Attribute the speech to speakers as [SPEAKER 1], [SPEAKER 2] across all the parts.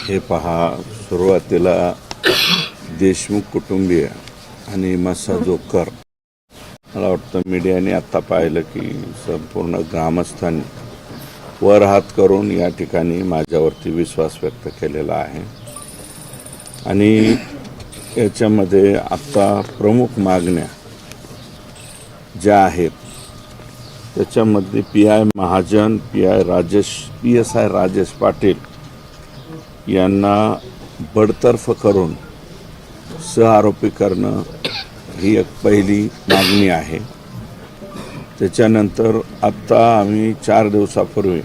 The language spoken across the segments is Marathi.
[SPEAKER 1] हे पहा, सुरुवातीला देशमुख कुटुंबीय आणि मस्सा जोकर, मला वाटतं मीडियाने आत्ता पाहिलं की संपूर्ण ग्रामस्थांनी वर हात करून या ठिकाणी माझ्यावरती विश्वास व्यक्त केलेला आहे. आणि याच्यामध्ये आत्ता प्रमुख मागण्या ज्या आहेत त्याच्यामध्ये PI महाजन, PSI राजेश पाटील यांना बडतर्फ करून सहआरोपी करणं ही एक पहिली मागणी आहे. त्याच्यानंतर आत्ता आम्ही 4 दिवसापूर्वी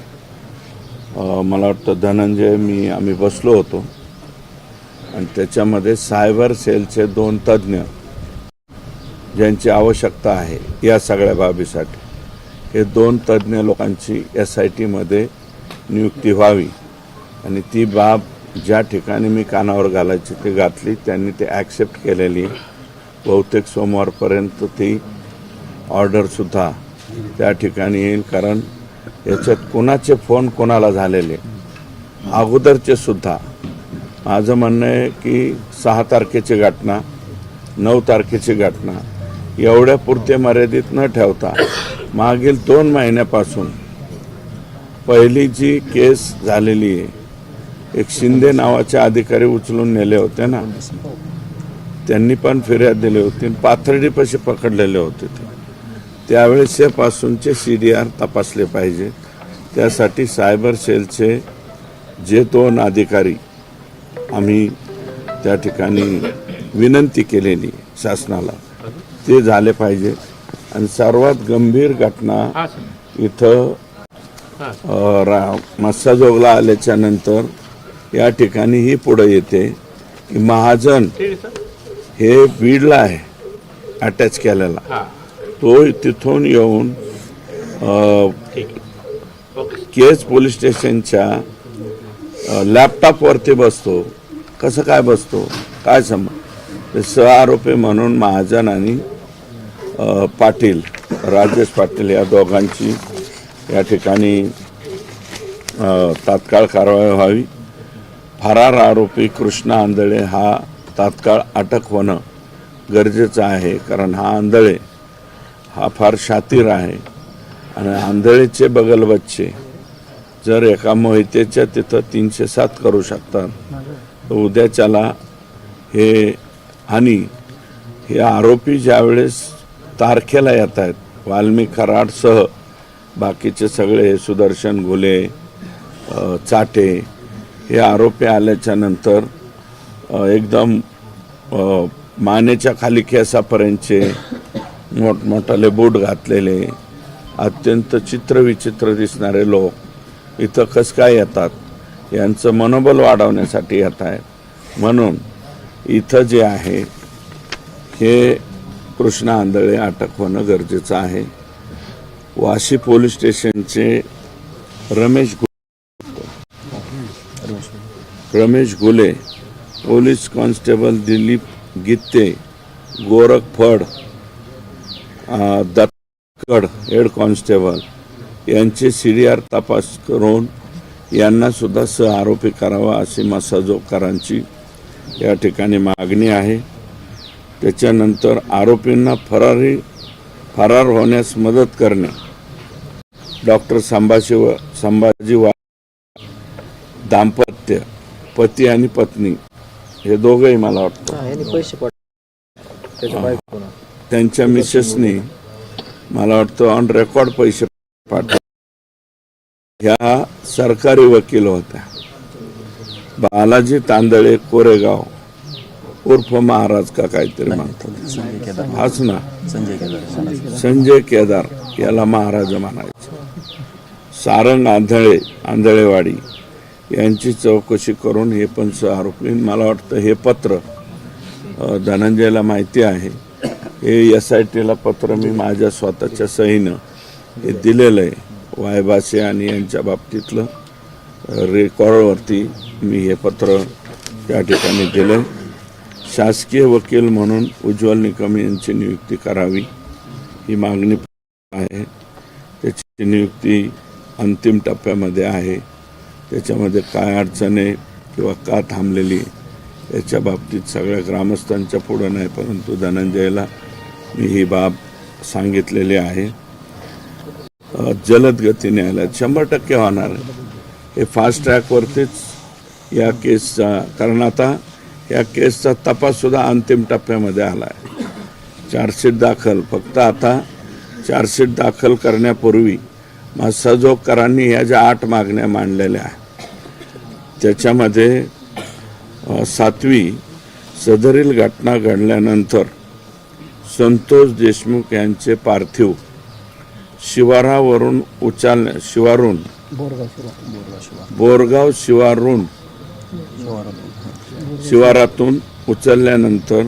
[SPEAKER 1] मला वाटतं धनंजय आम्ही बसलो होतो आणि त्याच्यामध्ये सायबर सेलचे 2 तज्ज्ञ ज्यांची आवश्यकता आहे या सगळ्या बाबीसाठी, हे 2 तज्ज्ञ लोकांची SIT मध्ये नियुक्ती व्हावी आणि ती बाब ज्या ठिकाणी मी कानावर घालायची ते घातली. त्यांनी ते ॲक्सेप्ट केलेली. बहुतेक सोमवारपर्यंत ती ऑर्डरसुद्धा त्या ठिकाणी येईल. कारण याच्यात कोणाचे फोन कोणाला झालेले अगोदरचे सुद्धा. माझं म्हणणं आहे की 6 तारखेची घटना, 9 तारखेची घटना एवढ्या पुरते मर्यादित न ठेवता मागील 2 महिन्यापासून पहिली जी केस झालेली आहे, एक शिंदे नावाचे अधिकारी उचलून नेले होते ना, त्यांनी पण फिर्याद दिली होती. पाथर्डीपाशी पकडलेले होते त्यावेळेसपासूनचे CDR तपासले पाहिजे. त्यासाठी सायबर सेलचे जे 2 अधिकारी आम्ही त्या ठिकाणी विनंती केलेली शासनाला ते झाले पाहिजे. आणि सर्वात गंभीर घटना इथं मस्साजोगला आल्याच्या नंतर या ठिकाणी ही पुढे येते की महाजन हे बीडला आहे अटॅच केलेला, तो तिथून येऊन केज पोलीस स्टेशनच्या लॅपटॉपवरती बसतो. कसं काय बसतो, काय संबंध? सहआरोपी म्हणून महाजन आणि पाटील, राजेश पाटील या दोघांची या ठिकाणी तात्काळ कारवाई व्हावी. फरार आरोपी कृष्णा आंधळे हा तात्काळ अटक होणं गरजेचं आहे. कारण हा आंधळे हा फार शातीर आहे आणि आंधळेचे बगल बच्चे जर एका मोहितेच्या तिथं 307 करू शकतात तर उद्याच्याला हे. आणि हे आरोपी ज्यावेळेस तारखेला येत आहेत, वाल्मिक कराडसह बाकीचे सगळे सुदर्शन घुले, चाटे हे आरोपी आल्याच्या नंतर एकदम मानेच्या खाली केसापर्यंतचे मोठमोठाले बूट घातलेले अत्यंत चित्रविचित्र दिसणारे लोक इथं कसं काय येतात, यांचं मनोबल वाढवण्यासाठी येत आहेत. म्हणून इथं जे आहे हे कृष्णा आंधळे अटक होणं गरजेचं आहे. वाशी पोलीस स्टेशनचे रमेश घुले, पोलीस कॉन्स्टेबल दिलीप गित्ते, गोरख फड, दत्तकड हेड कॉन्स्टेबल यांचे CDR तपास करून यांना सुद्धा सहआरोपी करावा अशी मस्साजोगकरांची या ठिकाणी मागणी आहे. त्याच्यानंतर आरोपींना फरार होण्यास मदत करणे. डॉक्टर संभाजी दाम्पत्य, पती आणि पत्नी हे दोघंही मला वाटतं त्यांच्या मिसेसनी मला वाटतं ऑन रेकॉर्ड पैसे पाठवले. ह्या सरकारी वकील होत्या. बालाजी तांदळे कोरेगाव उर्फ महाराज का काहीतरी म्हणतात, हाच ना, संजय केदार याला महाराज म्हणायचं. सारंग आंधळेवाडी यांची चौकशी करून हे पण सहआरोपी. मला वाटतं हे पत्र धनंजयला माहिती आहे. हे SITला पत्र मी माझ्या स्वतःच्या सहीनं हे दिलेलं आहे. वायबासे आणि यांच्या बाबतीतलं रेकॉर्डवरती मी हे पत्र त्या ठिकाणी दिलं. शासकीय वकील म्हणून उज्ज्वल निकम यांची नियुक्ती करावी ही मागणी आहे. त्याची नियुक्ती अंतिम टप्प्यामध्ये आहे. त्याच्यामध्ये काय अडचण आहे किंवा का थांबलेली याच्या बाबतीत सगळ्या ग्रामस्थांच्या पुढं नाही, परंतु धनंजयला मी ही बाब सांगितलेली आहे. जलद गतीने आल्या 100% होणार आहे. हे फास्ट ट्रॅकवरतीच या केसचा, कारण आता या केसचा तपाससुद्धा अंतिम टप्प्यामध्ये आला आहे. चार्जशीट दाखल, फक्त आता चार्जशीट दाखल करण्यापूर्वी सहयोगकरांनी या ज्या 8 मागण्या मांडलेल्या आहेत त्याच्यामध्ये 7वी, सदरील घटना घडल्यानंतर संतोष देशमुख यांचे पार्थिव शिवारावरून बोरगाव शिवारातून उचलल्यानंतर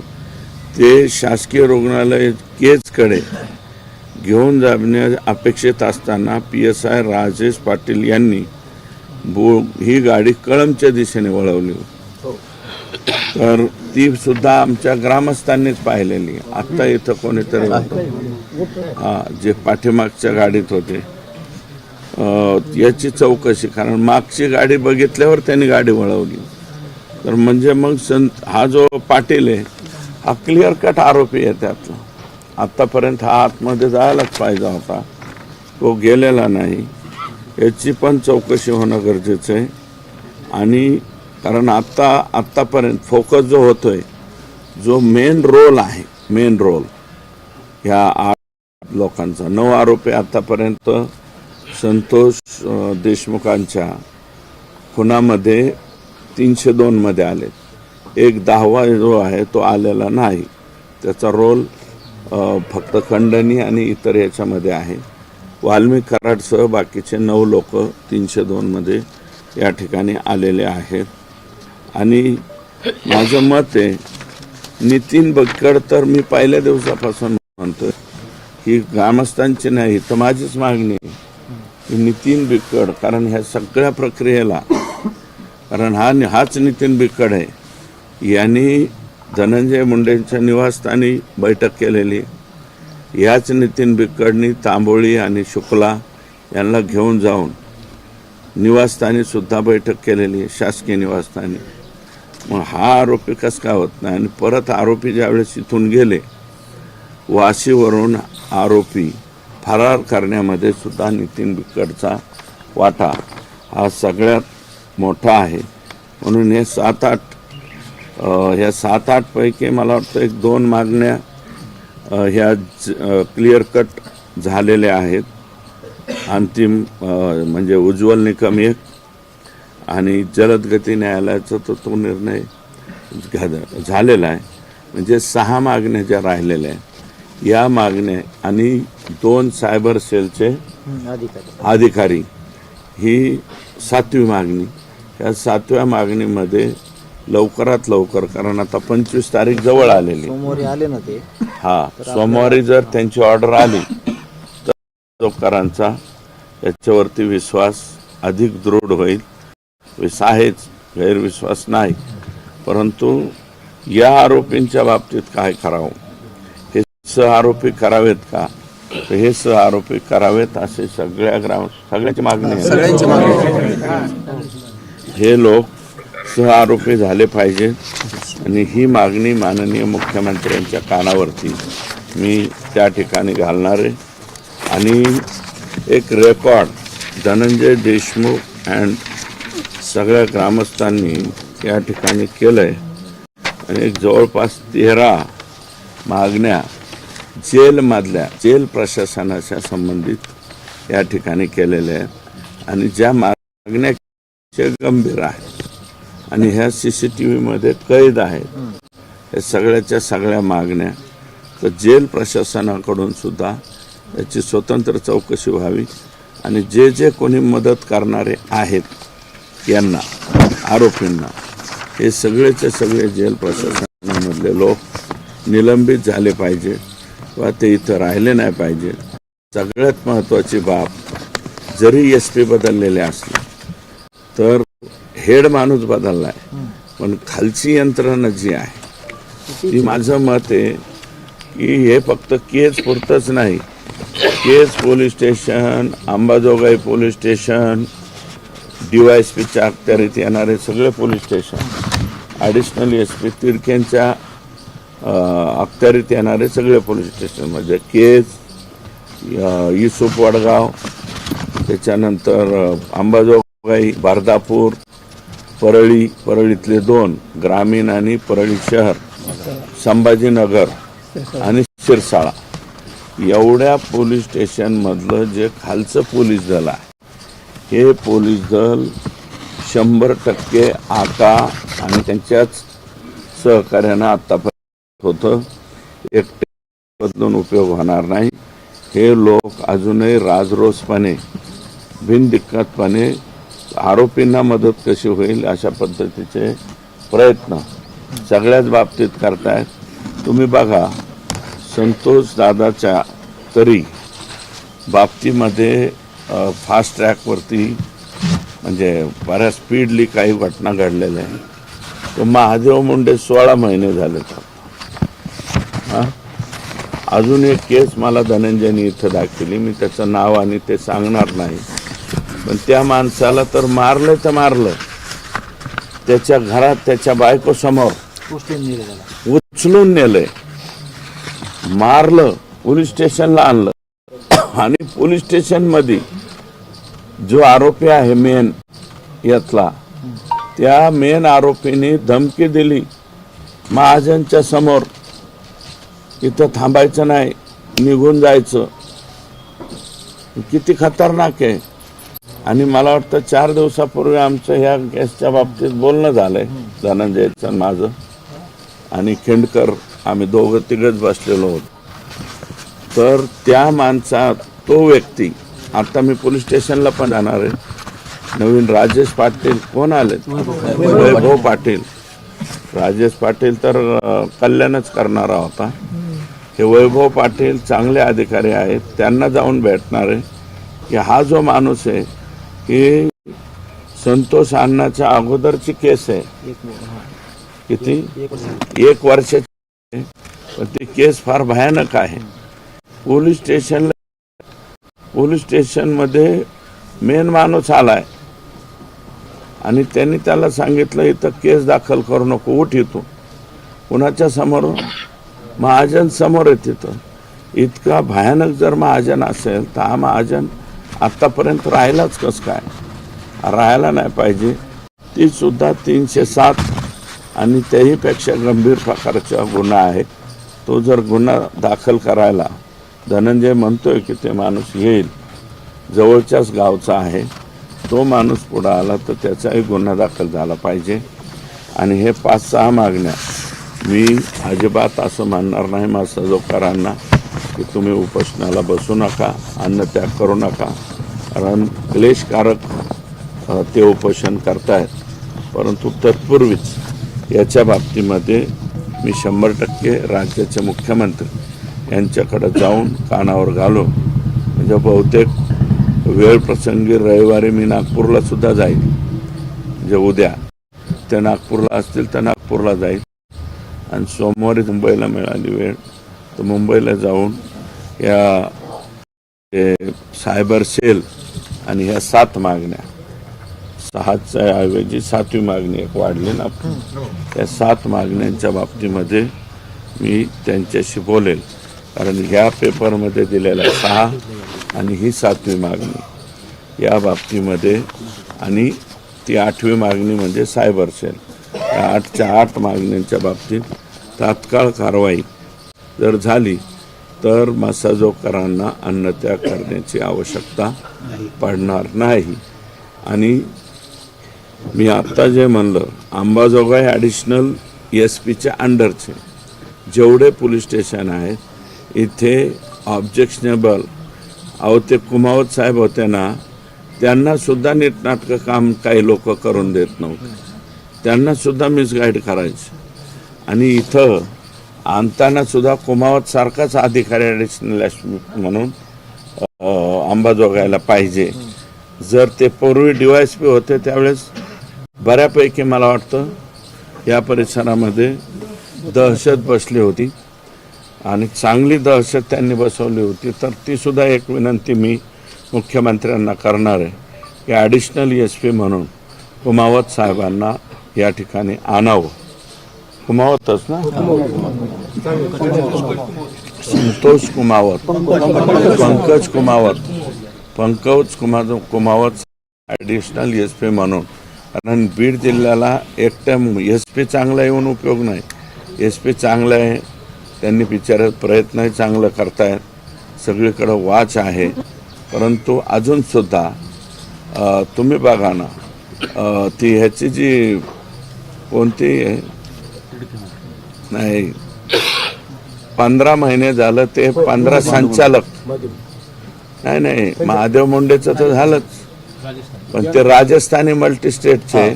[SPEAKER 1] ते शासकीय रुग्णालय केजकडे घेऊन जाणे अपेक्षित असताना PSI राजेश पाटील यांनी ही गाडी कळंबच्या दिशेने वळवली. तर ती सुद्धा आमच्या ग्रामस्थांनीच पाहिलेली. आत्ता इथं कोणीतरी होतं जे पाठीमागच्या गाडीत होते, याची चौकशी, कारण मागची गाडी बघितल्यावर त्यांनी गाडी वळवली. तर म्हणजे मग हा जो पाटील आहे हा क्लिअर कट आरोपी आहे त्यातला. आत्तापर्यंत हा आतमध्ये जायलाच पाहिजे होता, तो गेलेला नाही. याची पण चौकशी होणं गरजेचं आहे. आणि कारण आत्तापर्यंत फोकस जो होतोय, जो मेन रोल आहे, मेन रोल ह्या 8 लोकांचा, 9 आरोपी आत्तापर्यंत संतोष देशमुखांच्या खुनामध्ये 302 मध्ये आले. एक 10वा जो आहे तो आलेला नाही. त्याचा रोल फक्त खंडणी आणि इतर याच्यामध्ये आहे. वाल्मिक कराडसह बाकीचे 9 लोक 302 मध्ये या ठिकाणी आलेले आहेत. आणि माझं मत आहे, नितीन बक्कड तर मी पहिल्या दिवसापासून म्हणतो, ही ग्रामस्थांची नाही तर माझीच मागणी आहे की नितीन बिक्कड, कारण ह्या सगळ्या प्रक्रियेला, कारण हाच नितीन बिक्कड आहे, यांनी धनंजय मुंडेंच्या निवासस्थानी बैठक केलेली. याच नितीन बिक्कडनी तांबोळी आणि शुक्ला यांना घेऊन जाऊन निवासस्थानी सुद्धा बैठक केलेली, शासकीय निवासस्थानी. मग हा आरोपी कसं काय होत नाही? आणि परत आरोपी ज्यावेळेस इथून गेले, वाशीवरून आरोपी फरार करण्यामध्ये सुद्धा नितीन बिक्कडचा वाटा हा सगळ्यात मोठा आहे. म्हणून हे 7-8 पैकी मला वाटतं 1-2 मागण्या ह्या क्लिअर कट झालेल्या आहेत. अंतिम म्हणजे उज्ज्वल निकम एक आणि जलदगती न्यायालयाचा तो निर्णय झालेला आहे. म्हणजे 6 मागण्या ज्या राहिलेल्या आहेत, या मागण्या आणि 2 सायबर सेलचे अधिकारी, ही 7वी मागणी. या 7व्या मागणीमध्ये लवकरात लवकर, कारण आता 25 तारीख जवळ आलेली,
[SPEAKER 2] सोमवारी आले ना ते,
[SPEAKER 1] सोमवारी जर त्यांची ऑर्डर आली तर लोकांचा याच्यावरती विश्वास अधिक दृढ होईल. आहेच, गैरविश्वास नाही, परंतु या आरोपींच्या बाबतीत काय करावं, हे आरोपी करावेत का, तर हे आरोपी करावेत असे सगळ्याची मागणी आहे. हे लोक आरोपी झाले पाहिजेत आणि ही मागणी माननीय मुख्यमंत्र्यांच्या कानावरती मी त्या ठिकाणी घालणार आहे. आणि एक रेकॉर्ड धनंजय देशमुख अँड सगळ्या ग्रामस्थांनी या ठिकाणी केलं आहे. आणि जवळपास 13 मागण्या जेल प्रशासनाच्या संबंधित या ठिकाणी केलेल्या आहेत. आणि ज्या मागण्या गंभीर आहेत आणि ह्या CCTV मध्ये कैद आहेत, या सगळ्याच्या सगळ्या मागण्या, तर जेल प्रशासनाकडून सुद्धा याची स्वतंत्र चौकशी व्हावी. आणि जे कोणी मदत करणारे आहेत यांना, आरोपींना, हे सगळेचे सगळे जेल प्रशासनामधले लोक निलंबित झाले पाहिजे किंवा ते इथं राहिले नाही पाहिजे. सगळ्यात महत्त्वाची बाब, जरी SP बदललेले असले तर हेड माणूस बदलला आहे, पण खालची यंत्रणा जी आहे ती, माझं मत आहे की हे फक्त केज पुरतंच नाही, Kaij police station, Ambajogai police station, DYSPच्या अखत्यारीत येणारे सगळे पोलीस स्टेशन, ॲडिशनल SP तिरकेंच्या अखत्यारीत येणारे सगळे पोलीस स्टेशन म्हणजे केज, युसूफ वडगाव, त्याच्यानंतर अंबाजोगाई, बारदापूर, परळीतले 2 ग्रामीण आणि परळी शहर, संभाजीनगर आणि शिरसाळा एवढ्या पोलीस स्टेशनमधलं जे खालचं पोलीस दल आहे हे पोलीस दल 100% आका आणि त्यांच्याच सहकार्यानं आत्तापर्यंत होतं. एकटे बदलून उपयोग होणार नाही. हे लोक अजूनही राजरोसपणे बिनदिक्कतपणे आरोपींना मदत कशी होईल अशा पद्धतीचे प्रयत्न सगळ्याच बाबतीत करतायत. तुम्ही बघा संतोष दादाच्या तरी बाबतीमध्ये फास्ट ट्रॅकवरती म्हणजे बऱ्याच स्पीडली काही घटना घडलेल्या आहे. तो महादेव मुंडे 16 महिने झाले. अजून एक केस मला धनंजयनी इथं दाखवली, मी त्याचं नाव आणि ते सांगणार नाही, पण त्या माणसाला तर मारलं त्याच्या घरात त्याच्या बायकोसमोर उचलून नेलंय, मारलं, पोलीस स्टेशनला आणलं आणि पोलीस स्टेशनमध्ये जो आरोपी आहे मेन यातला त्या मेन आरोपीने धमकी दिली महाजनच्या समोर, इथं थांबायचं नाही, निघून जायचं. किती खतरनाक आहे. आणि मला वाटतं 4 दिवसापूर्वी आमचं ह्या केसच्या बाबतीत बोलणं झालंय धनंजयचं माझं आणि खिंडकर, आम्ही दोघं तिघच बसलेलो होतो. तर त्या माणसा तो व्यक्ती आता मी पोलीस स्टेशनला पण जाणार आहे. नवीन राजेश पाटील कोण आले, वैभव पाटील. राजेश पाटील तर कल्याणच करणारा होता. हे वैभव पाटील चांगले अधिकारी आहेत, त्यांना जाऊन भेटणार आहे की हा जो माणूस आहे की संतोष अण्णाच्या अगोदरची केस आहे, किती 1 वर्षाची, पण ती केस फार भयानक आहे. पोलीस स्टेशनमध्ये मेन माणूस आलाय आणि त्यांनी त्याला सांगितलं इथं केस दाखल करू नको, उठ इथून. कुणाच्या समोर, महाजन समोर आहे. तिथं इतका भयानक जर महाजन असेल तर हा महाजन आत्तापर्यंत राहिलाच कसं काय, राहायला नाही पाहिजे. ती सुद्धा 307 आणि त्याहीपेक्षा गंभीर प्रकारचा गुन्हा आहे. तो जर गुन्हा दाखल करायला धनंजय म्हणतोय की ते माणूस येईल, जवळच्याच गावचा आहे, तो माणूस पुढे आला तर त्याचाही गुन्हा दाखल झाला पाहिजे. आणि हे 5-6 मागण्या मी अजिबात असं म्हणणार नाही मासाजोकारांना की तुम्ही उपोषणाला बसू नका, अन्नत्याग करू नका, कारण क्लेशकारक ते उपोषण करतायत. परंतु तत्पूर्वीच याच्या बाबतीमध्ये मी 100% राज्याचे मुख्यमंत्री यांच्याकडे जाऊन कानावर घालो. म्हणजे बहुतेक वेळ प्रसंगी रविवारी मी नागपूरला सुद्धा जाईल, म्हणजे उद्या ते नागपूरला असतील तर नागपूरला जाईल आणि सोमवारी मुंबईला मिळाली वेळ तर मुंबईला जाऊन या सायबर सेल आणि ह्या 7 मागण्या, 6च्या ऐवजी 7वी मागणी एक वाढली ना, या 7 मागण्यांच्या बाबतीमध्ये मी त्यांच्याशी बोलेल. कारण ह्या पेपरमध्ये दिलेल्या 6 आणि ही 7वी मागणी या बाबतीमध्ये आणि ती 8वी मागणी म्हणजे सायबर सेल, या 8च्या 8 मागण्यांच्या बाबतीत तात्काळ कारवाई जर झाली तर मासाजोकरांना अन्नत्याग करण्याची आवश्यकता पडणार नाही. आणि मी आत्ता जे म्हणलं, अंबाजोगाई ॲडिशनल SP अंडरचे जेवढे पोलीस स्टेशन आहेत इथे ऑब्जेक्शनेबल, अहो ते कुमावत साहेब होते ना, त्यांनासुद्धा नीटनाटकं काम काही लोक करून देत नव्हते, त्यांनासुद्धा मिसगाईड करायचे. आणि इथं आणतानासुद्धा कुमावत सारखाच अधिकारी ॲडिशनल SP म्हणून अंबाजोगाईला पाहिजे. जर ते पूर्वी DYSP होते त्यावेळेस बऱ्यापैकी मला वाटतं या परिसरामध्ये दहशत बसली होती आणि चांगली दहशत त्यांनी बसवली होती. तर ती सुद्धा एक विनंती मी मुख्यमंत्र्यांना करणार आहे की ॲडिशनल SP म्हणून कुमावत साहेबांना या ठिकाणी आणावं. कुमावतच ना, संतोष कुमावत, पंकज कुमावत ॲडिशनल SP म्हणून. कारण बीड जिल्ह्याला एकट्या SP चांगला येऊन उपयोग नाही. SP चांगलं आहे, त्यांनी बिचारे प्रयत्नही चांगलं करतायत, सगळीकडं वाच आहे. परंतु अजूनसुद्धा तुम्ही बघा ना, ती ह्याची जी कोणती नाही 15 महिने झालं ते 15 संचालक नाही महादेव मुंडेचं तर झालंच, पण ते राजस्थानी मल्टीस्टेटचे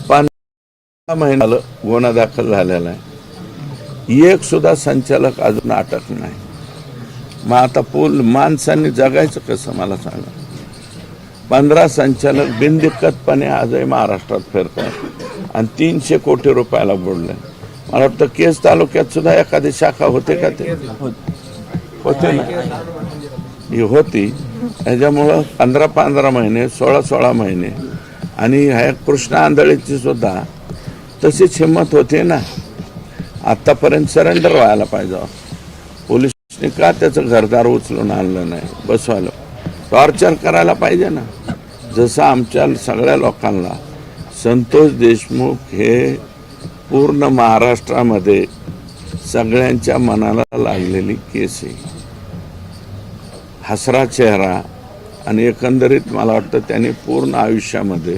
[SPEAKER 1] 15 महिने झालं गुन्हा दाखल झालेला आहे. एक सुद्धा संचालक अजून अटक नाही. मग आता माणसांनी जगायचं कसं मला सांगा. 15 संचालक बिनदिक्कतपणे आजही महाराष्ट्रात फिरतात आणि 300 कोटी रुपयाला बुडले. मला वाटतं केस तालुक्यात सुद्धा एखादी शाखा होते का? ते होते ना, ही होती. ह्याच्यामुळं 15 महिने 16 महिने. आणि ह्या कृष्णा आंधळीची सुद्धा तशीच हिंमत होती ना. आत्तापर्यंत सरेंडर व्हायला पाहिजे. पोलिसांनी का त्याचं घरदार उचलून आणलं नाही, बसवायला टॉर्चर करायला पाहिजे ना. जसं आमच्या सगळ्या लोकांना संतोष देशमुख हे पूर्ण महाराष्ट्रामध्ये सगळ्यांच्या मनाला लागलेली केस आहे. हसरा चेहरा. आणि एकंदरीत मला वाटतं त्यांनी पूर्ण आयुष्यामध्ये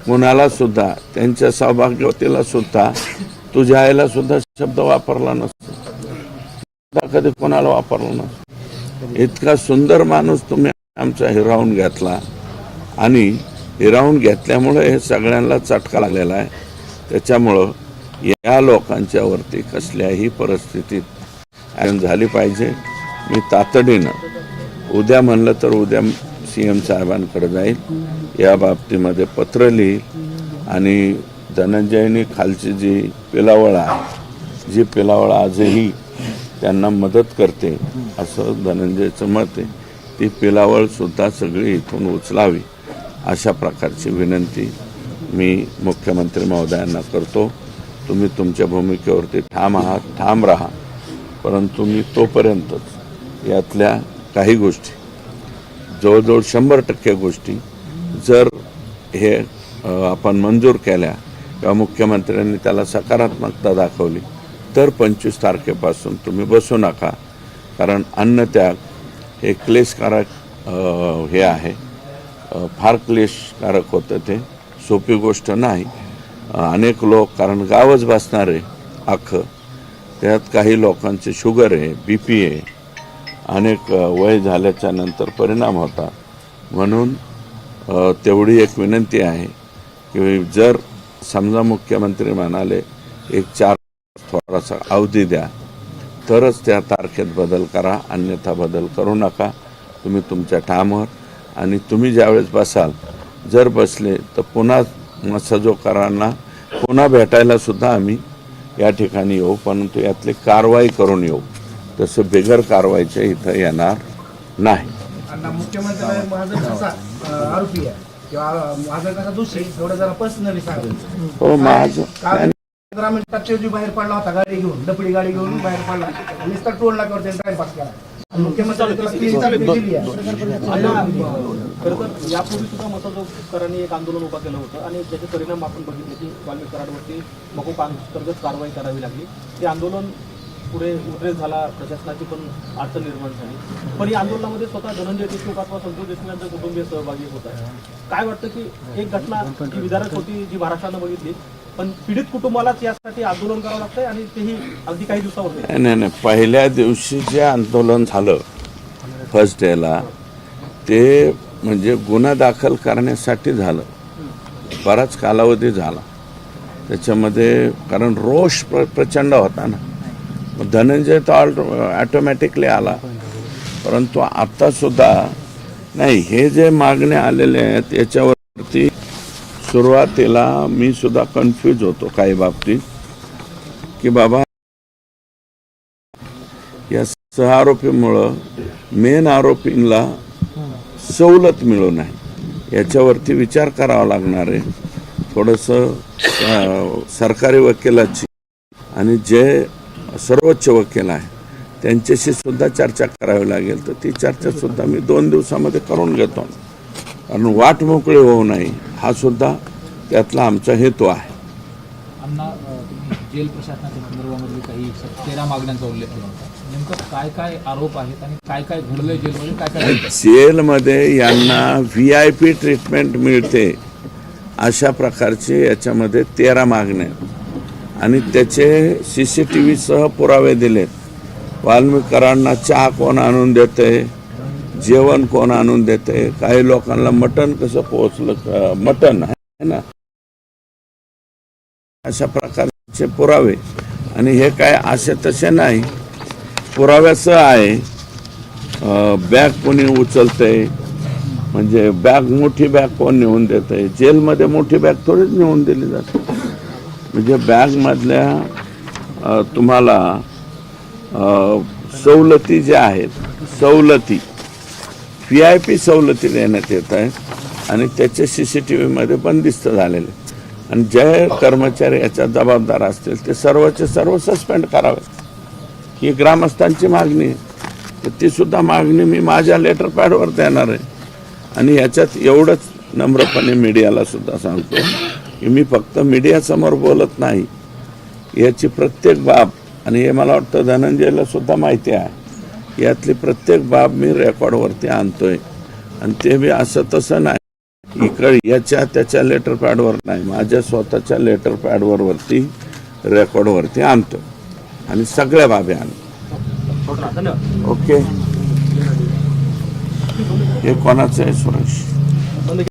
[SPEAKER 1] कुणाला सुद्धा, त्यांच्या सौभाग्यवतीला सुद्धा, तुझ्या आईला सुद्धा शब्द वापरला नसतो, कधी कोणाला वापरला नसतो. इतका सुंदर माणूस तुम्ही आमचा हिरावून घेतला. आणि हिरावून घेतल्यामुळे हे सगळ्यांना चटका लागलेला आहे. त्याच्यामुळं या लोकांच्यावरती कसल्याही परिस्थितीत ॲक्शन झाली पाहिजे. मी तातडीनं उद्या म्हणलं तर उद्या CM साहेबांकडे जाईल, या बाबतीमध्ये पत्र लिहील. आणि धनंजयनी खालची जी पिलावळ आहे, जी पिलावळ आजही त्यांना मदत करते असं धनंजयचं मत आहे, ती पिलावळसुद्धा सगळी इथून उचलावी अशा प्रकारची विनंती मी मुख्यमंत्री महोदयांना करतो. तुम्ही तुमच्या भूमिकेवरती ठाम आहात, ठाम राहा. परंतु मी तोपर्यंतच यातल्या काही गोष्टी, जवळजवळ 100% गोष्टी जर हे आपण मंजूर केल्या किंवा मुख्यमंत्र्यांनी त्याला सकारात्मकता दाखवली तर 25 तारखेपासून तुम्ही बसू नका. कारण अन्नत्याग हे क्लेशकारक हे आहे, फार क्लेशकारक होतं. ते सोपी गोष्ट नाही. अनेक लोक, कारण गावच बसणार आहे अख्खं, त्यात काही लोकांचे शुगर आहे, BP आहे, अनेक वय झाल्याच्या नंतर परिणाम होतात. म्हणून तेवढी एक विनंती आहे की जर समजा मुख्यमंत्री म्हणाले 1-4 थोडासा अवधी द्या तरच त्या तारखेत बदल करा, अन्यथा बदल करू नका. तुम्ही तुमच्या ठामवर. आणि तुम्ही ज्यावेळेस बसाल, जर बसले तर पुन्हा सजोकारांना पुन्हा भेटायला सुद्धा आम्ही या ठिकाणी येऊ, परंतु यातली कारवाई करून येऊ. तसं बिगर कारवाईच्या इथं येणार नाही.
[SPEAKER 2] मुख्यमंत्री आरोपी आहे किंवा माझा कसा दोषी एवढं जरा पर्सनली सांगेल.
[SPEAKER 1] हो, माझं
[SPEAKER 2] ग्रामीण टक्केवारी बाहेर पडला होता, गाडी घेऊन, डपडी गाडी घेऊन बाहेर पडला. नुसता टोल नाक्यावर टाइमपास केला. मुख्यमंत्री
[SPEAKER 3] यापूर्वी सुद्धा मताजोगकरांनी एक आंदोलन उभा केलं होतं आणि त्याचे परिणाम आपण बघितले की वाल्मिक कराडवरती मकोक अंतर्गत कारवाई करावी लागली. ते आंदोलन पुढे उद्रेक झाला, प्रशासनाची पण अडचण निर्माण झाली. पण या आंदोलनामध्ये स्वतः धनंजय देशमुख अथवा संतोष देशमुख यांचे कुटुंबीय सहभागी होत आहे. काय वाटतं की एक घटना जी विदारक होती, जी महाराष्ट्रानं बघितली, पण पीडित कुटुंबालाच यासाठी आंदोलन करावं लागतंय आणि तेही अगदी काही दिवसावर.
[SPEAKER 1] नाही, पहिल्या दिवशी जे आंदोलन झालं फर्स्ट डेला, ते म्हणजे गुन्हा दाखल करण्यासाठी झालं. बराच कालावधी झाला त्याच्यामध्ये, कारण रोष प्रचंड होता ना. धनंजय तो ऑटोमॅटिकली आला. परंतु आता सुद्धा नाही, हे जे मागण्या आलेले आहेत याच्यावरती सुरुवातीला मी सुद्धा कन्फ्यूज होतो काही बाबतीत की बाबा या सहआरोपीमुळं मेन आरोपींना सवलत मिळू नये. याच्यावरती विचार करावा लागणार आहे. थोडंसं सरकारी वकिलाची आणि जे सर्वोच्च वकील आहे त्यांच्याशी सुद्धा चर्चा करावी लागेल. तर ती चर्चा सुद्धा मी 2 दिवसामध्ये करून घेतो, कारण वाट मोकळी होऊ नये हा सुद्धा त्यातला आमचा हेतू आहे.
[SPEAKER 4] अण्णा, तुम्ही जेल प्रशासनाच्या संदर्भामध्ये काही 13 मागण्यांचा उल्लेख केला होता. नेमकं काय काय आरोप आहेत आणि काय काय घडलंय जेलमध्ये, काय काय घडलंय?
[SPEAKER 1] जेलमध्ये यांना VIP ट्रीटमेंट मिळते अशा प्रकारचे याच्यामध्ये 13 मागण्या आणि त्याचे CCTV सह पुरावे दिलेत. वाल्मिकरांना चहा कोण आणून देते, जेवण कोण आणून देते, काही लोकांना मटण कसं पोहोचलं, मटण आहे ना, अशा प्रकारचे पुरावे. आणि हे काय असे तसे नाही, पुराव्यासह आहे. बॅग कोणी उचलते, म्हणजे बॅग, मोठी बॅग कोण नेऊन देते. जेलमध्ये मोठी बॅग थोडीच नेऊन दिली जाते. म्हणजे बॅगमधल्या तुम्हाला सवलती ज्या आहेत, सवलती VIP सवलती देण्यात येत आहेत आणि त्याचे CCTVमध्ये बंदिस्त झालेले. आणि जे कर्मचारी याच्या जबाबदार असतील ते सर्वचे सर्व सस्पेंड करावे, ही ग्रामस्थांची मागणी आहे. तर ती सुद्धा मागणी मी माझ्या लेटर पॅडवर देणार आहे. आणि याच्यात एवढंच नम्रपणे मीडियाला सुद्धा सांगतो की मी फक्त मीडियासमोर बोलत नाही, याची प्रत्येक बाब, आणि हे मला वाटतं धनंजयला सुद्धा माहिती आहे, यातली प्रत्येक बाब मी रेकॉर्डवरती आणतोय. आणि ते बी असं तसं नाही, इकडे याच्या त्याच्या लेटर पॅडवर नाही, माझ्या स्वतःच्या लेटर पॅडवर वरती रेकॉर्डवरती आणतो आणि सगळ्या बाबी आणतो.
[SPEAKER 3] धन्यवाद.
[SPEAKER 1] ओके. हे कोणाचं आहे सुरेश?